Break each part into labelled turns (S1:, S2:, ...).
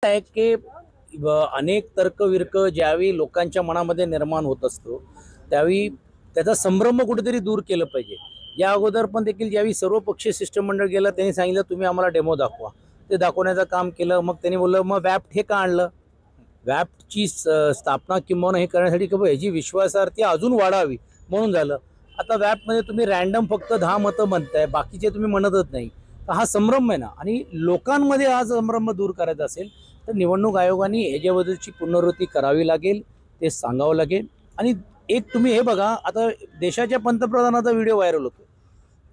S1: आहे की अनेक तर्कविर्क ज्यावेळी लोकांच्या मनामध्ये निर्माण होत असतो त्यावेळी त्याचा संभ्रम कुठेतरी दूर केलं पाहिजे। या अगोदर पण देखील ज्यावेळी सर्वपक्षीय शिष्टमंडळ गेलं त्यांनी सांगितलं तुम्ही आम्हाला डेमो दाखवा, ते दाखवण्याचं काम केलं। मग त्यांनी बोललं मग वॅप्ट हे का आणलं? वॅप्टची स्थापना किंवा हे करण्यासाठी की ह्याची विश्वासार्हता अजून वाढावी म्हणून झालं। आता वॅपमध्ये तुम्ही रॅन्डम फक्त 10 मतं म्हणताय, बाकीचे तुम्ही म्हणतच नाही। तर हा संभ्रम आहे ना, आणि लोकांमध्ये हा संभ्रम दूर करायचा असेल तर निवडणूक आयोगाने ह्याच्याबद्दलची पुनरावृत्ती करावी लागेल, ते सांगावं लागेल। आणि एक तुम्ही हे बघा, आता देशाच्या पंतप्रधानाचा व्हिडिओ व्हायरल होतो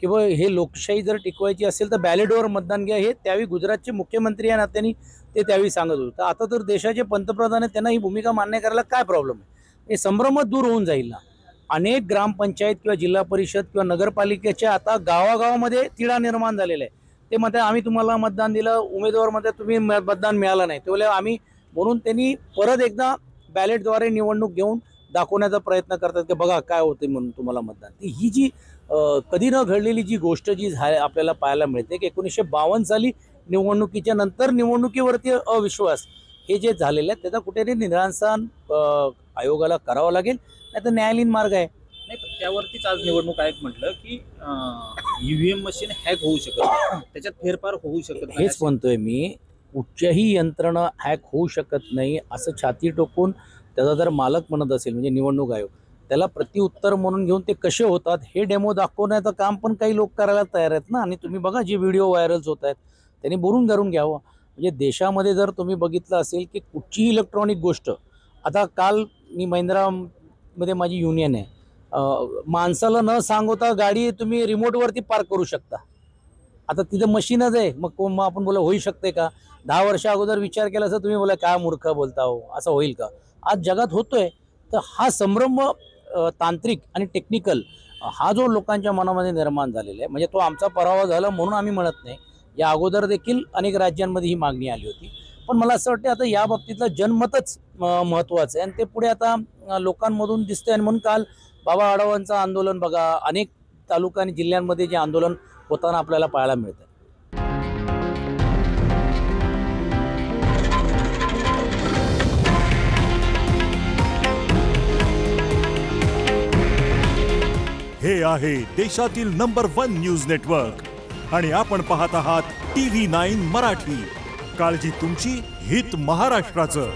S1: की हे लोकशाही जर टिकवायची असेल तर बॅलेटवर मतदान घ्या, हे त्यावेळी गुजरातचे मुख्यमंत्री या नात्याने ते त्यावेळी सांगत होते। तर आता तर देशाचे पंतप्रधान आहेत, त्यांना ही भूमिका मान्य करायला काय प्रॉब्लेम आहे? हे संभ्रमच दूर होऊन जाईल ना। अनेक ग्रामपंचायत किंवा जिल्हा परिषद किंवा नगरपालिकेच्या आता गावागावामध्ये तिढा निर्माण झालेला आहे। ते म्हणतात आम्ही तुम्हाला मतदान दिलं, उमेदवार म्हणतात तुम्ही मतदान मिळालं नाही, त्यामुळे आम्ही म्हणून त्यांनी परत एकदा बॅलेटद्वारे निवडणूक घेऊन दाखवण्याचा प्रयत्न करतात की बघा काय होते म्हणून तुम्हाला मतदान। ही जी कधी न घडलेली जी गोष्ट जी आपल्याला पाहायला मिळते की 1952 साली निवडणुकीच्या नंतर निवडणुकीवरती अविश्वास हे जे झालेलं आहे त्याचा कुठेतरी निरासन आयोगाला करावं लागेल, नाही तर न्यायालयीन मार्ग आहे।
S2: नाही, पण त्यावरतीच आज निवडणूक आयोग म्हटलं की ईव्हीएम मशीन हॅक होऊ शकत नाही, त्याच्यात फेरफार होऊ शकत नाही।
S1: हेच म्हणतोय मी, कुठच्याही यंत्रणा हॅक होऊ शकत नाही असं छाती टोकून त्याचा जर मालक म्हणत असेल म्हणजे निवडणूक आयोग, त्याला प्रत्युत्तर म्हणून घेऊन ते कसे होतात हे डेमो दाखवण्याचं काम पण काही लोक करायला तयार आहेत ना। आणि तुम्ही बघा जे व्हिडिओ व्हायरल्स होत आहेत त्यांनी बोलून करून घ्यावं। म्हणजे देशामध्ये जर तुम्ही बघितलं असेल की कुठचीही इलेक्ट्रॉनिक गोष्ट, आता काल मी महिंद्रामध्ये माझी युनियन आहे, माणसाला न सांगता गाडी तुम्ही रिमोटवरती पार्क करू शकता। आता तिथं मशीनच आहे, मग आपण बोला होऊ शकते का? 10 वर्षा अगोदर विचार केला असं तुम्ही बोला काय मूर्ख बोलता हो, असं होईल का? आज जगात होतोय। तर हा संभ्रम तांत्रिक आणि टेक्निकल हा जो लोकांच्या मनामध्ये निर्माण झालेला आहे, म्हणजे तो आमचा पराभव झाला म्हणून आम्ही म्हणत नाही, या अगोदर देखील अनेक राज्यांमध्ये ही मागणी आली होती। पण मला असं वाटतं आता या बाबतीतलं जनमतच महत्त्वाचं आहे आणि ते पुढे आता लोकांमधून दिसतंय। आणि म्हणून काल बाबा आढावांचं आंदोलन बघा, अनेक तालुका आणि जिल्ह्यांमध्ये जे आंदोलन होताना आपल्याला पाहायला मिळतं।
S3: हे आहे देशातील नंबर 1 न्यूज नेटवर्क आणि आपण पाहत आहात TV9 मराठी। काळजी तुमची, हित महाराष्ट्राचं।